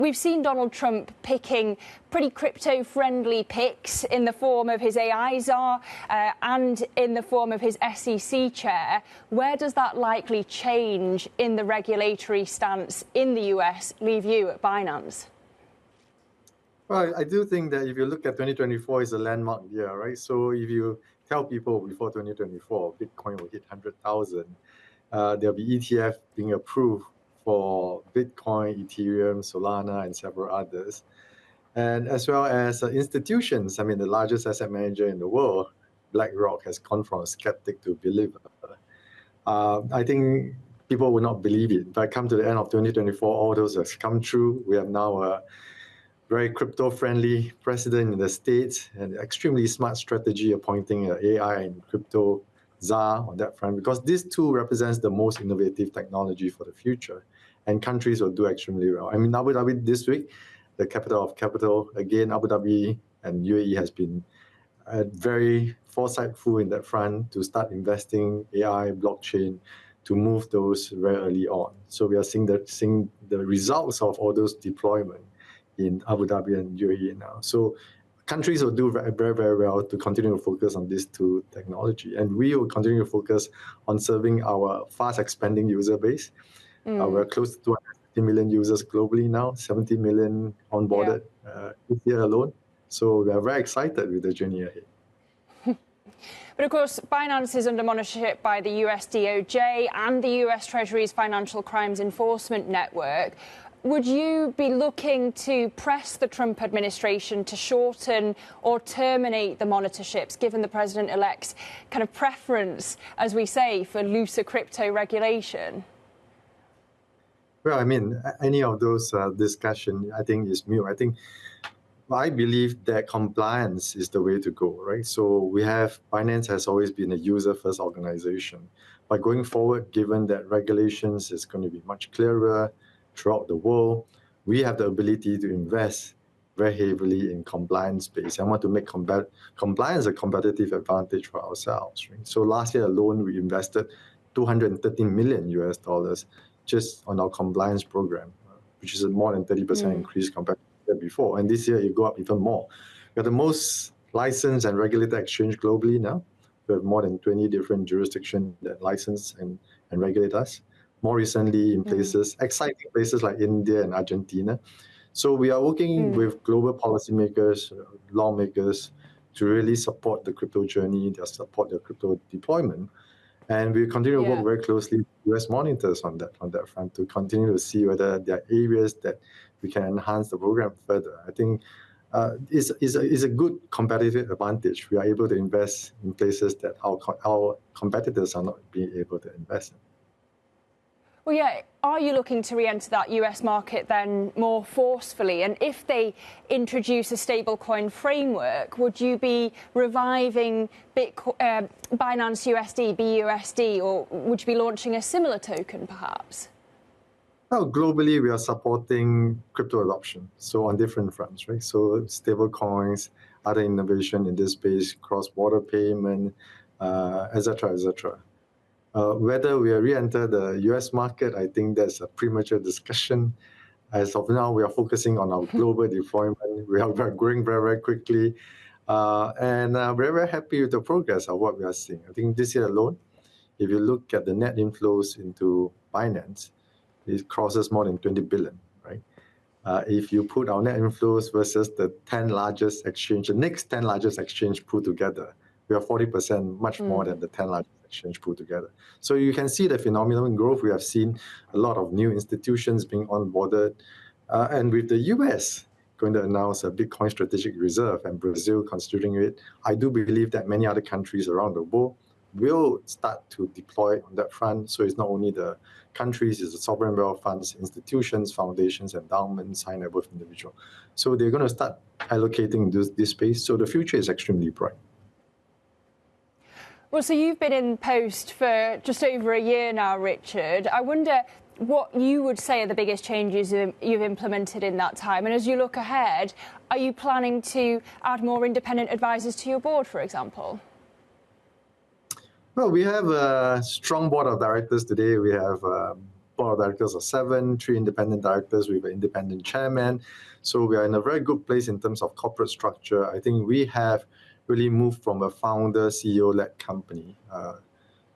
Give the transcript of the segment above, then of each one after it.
We've seen Donald Trump picking pretty crypto-friendly picks in the form of his AI czar and in the form of his SEC chair. Where does that likely change in the regulatory stance in the US leave you at Binance? Well, I do think that if you look at 2024, it's a landmark year, right? So if you tell people before 2024, Bitcoin will hit 100,000, there'll be ETF being approved for Bitcoin, Ethereum, Solana, and several others. And as well as institutions, I mean, the largest asset manager in the world, BlackRock, has gone from a skeptic to a believer. I think people will not believe it. But come to the end of 2024, all those have come true. We have now a very crypto-friendly president in the States and extremely smart strategy appointing an AI and crypto Tzar on that front, because this too represents the most innovative technology for the future, and countries will do extremely well. I mean, Abu Dhabi this week, the capital of capital, again, Abu Dhabi and UAE has been very foresightful in that front to start investing AI, blockchain, to move those very early on. So we are seeing the results of all those deployment in Abu Dhabi and UAE now. So countries will do very, very well to continue to focus on these two technology. And we will continue to focus on serving our fast expanding user base. We're close to 250 million users globally now, 70 million onboarded this year alone. So we are very excited with the journey ahead. But of course, Binance is under monitorship by the US DOJ and the US Treasury's Financial Crimes Enforcement Network. Would you be looking to press the Trump administration to shorten or terminate the monitorships, given the president-elect's kind of preference, as we say, for looser crypto regulation? Well, I mean, any of those discussion, I think, is new. I believe that compliance is the way to go, right? So Binance has always been a user-first organization. But going forward, given that regulations is going to be much clearer throughout the world, we have the ability to invest very heavily in compliance space. I want to make compliance a competitive advantage for ourselves. Right? So last year alone, we invested $213 million just on our compliance program, which is a more than 30% increase compared to the year before. And this year, it go up even more. We're the most licensed and regulated exchange globally now. We have more than 20 different jurisdictions that license and regulate us. More recently in exciting places like India and Argentina. So we are working with global policymakers, lawmakers, to really support the crypto journey, to support the crypto deployment. And we continue to work very closely with US monitors on that front to continue to see whether there are areas that we can enhance the program further. I think it's a good competitive advantage. We are able to invest in places that our competitors are not being able to invest in. Well, yeah, are you looking to re-enter that US market then more forcefully? And if they introduce a stablecoin framework, would you be reviving Binance USD, BUSD, or would you be launching a similar token perhaps? Well, globally, we are supporting crypto adoption, so on different fronts, right? So stablecoins, other innovation in this space, cross-border payment, et cetera, et cetera. Whether we re-enter the US market, I think that's a premature discussion. As of now, we are focusing on our global deployment. We are growing very, very quickly. And we're very happy with the progress of what we are seeing. I think this year alone, if you look at the net inflows into Binance, it crosses more than 20 billion, right? If you put our net inflows versus the 10 largest exchange, the next 10 largest exchange put together, we are 40% much more than the 10 largest exchange put together. So you can see the phenomenal growth. We have seen a lot of new institutions being onboarded. And with the US going to announce a Bitcoin strategic reserve and Brazil considering it, I do believe that many other countries around the world will start to deploy on that front. So it's not only the countries, it's the sovereign wealth funds, institutions, foundations, endowments, high net worth individuals. So they're going to start allocating this space. So the future is extremely bright. Well, so you've been in post for just over a year now, Richard. I wonder what you would say are the biggest changes you've implemented in that time. And as you look ahead, are you planning to add more independent advisors to your board, for example? Well, we have a strong board of directors today. We have board of directors of 7, 3 independent directors with an independent chairman. So we are in a very good place in terms of corporate structure. I think we have really moved from a founder, CEO-led company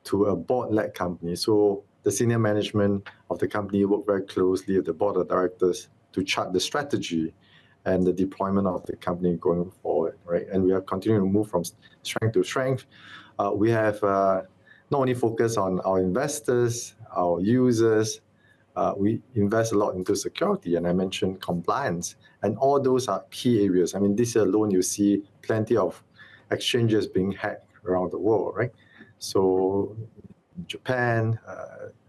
to a board-led company. So the senior management of the company work very closely with the board of directors to chart the strategy and the deployment of the company going forward, right? And we are continuing to move from strength to strength. We have not only focused on our investors, our users, we invest a lot into security, and I mentioned compliance, and all those are key areas. I mean, this year alone, you see plenty of exchanges being hacked around the world, right? So Japan,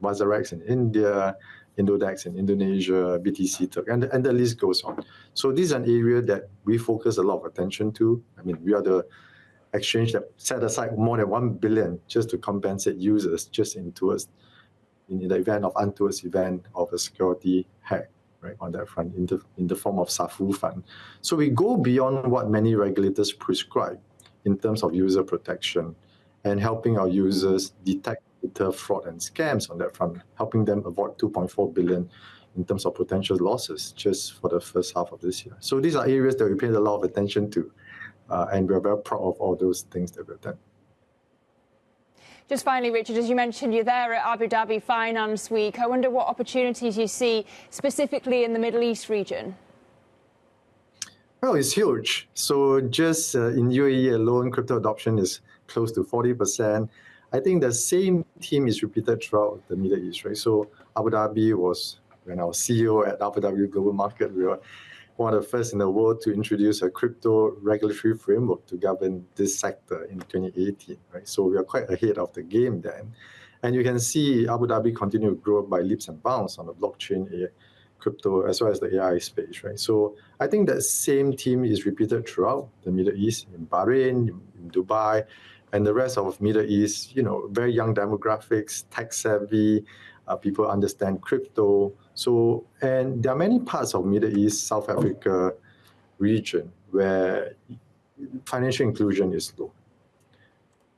WazirX in India, Indodex in Indonesia, BTC Turk, and the list goes on. So this is an area that we focus a lot of attention to. I mean, we are the exchange that set aside more than 1 billion just to compensate users just in the event of untoward event of a security hack, right, on that front in the form of SAFU fund. So we go beyond what many regulators prescribe in terms of user protection and helping our users detect fraud and scams on that front, helping them avoid 2.4 billion in terms of potential losses just for the first half of this year. So these are areas that we paid a lot of attention to, and we're very proud of all those things that we've done. Just finally, Richard, as you mentioned, you're there at Abu Dhabi Finance Week. I wonder what opportunities you see specifically in the Middle East region. Well, it's huge. So just in UAE alone, crypto adoption is close to 40%. I think the same theme is repeated throughout the Middle East, right? So Abu Dhabi was, when I was CEO at Abu Dhabi Global Market, we were one of the first in the world to introduce a crypto regulatory framework to govern this sector in 2018, right? So we are quite ahead of the game then. And you can see Abu Dhabi continue to grow by leaps and bounds on the blockchain, crypto, as well as the AI space, right? So I think that same theme is repeated throughout the Middle East, in Bahrain, in Dubai, and the rest of Middle East, very young demographics, tech savvy, people understand crypto. So, and there are many parts of Middle East, South Africa region where financial inclusion is low,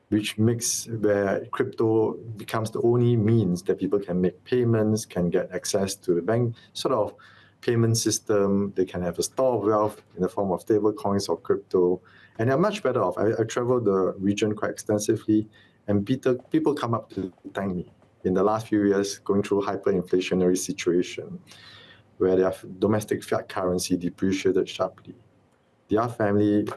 where crypto becomes the only means that people can make payments, can get access to the bank sort of payment system. They can have a store of wealth in the form of stable coins or crypto, and they're much better off. I traveled the region quite extensively, and people come up to thank me in the last few years going through hyperinflationary situation where their domestic fiat currency depreciated sharply. Their family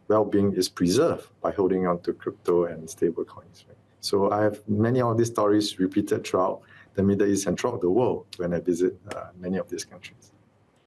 well-being is preserved by holding on to crypto and stable coins. Right? So I have many of these stories repeated throughout the Middle East and throughout the world when I visit many of these countries.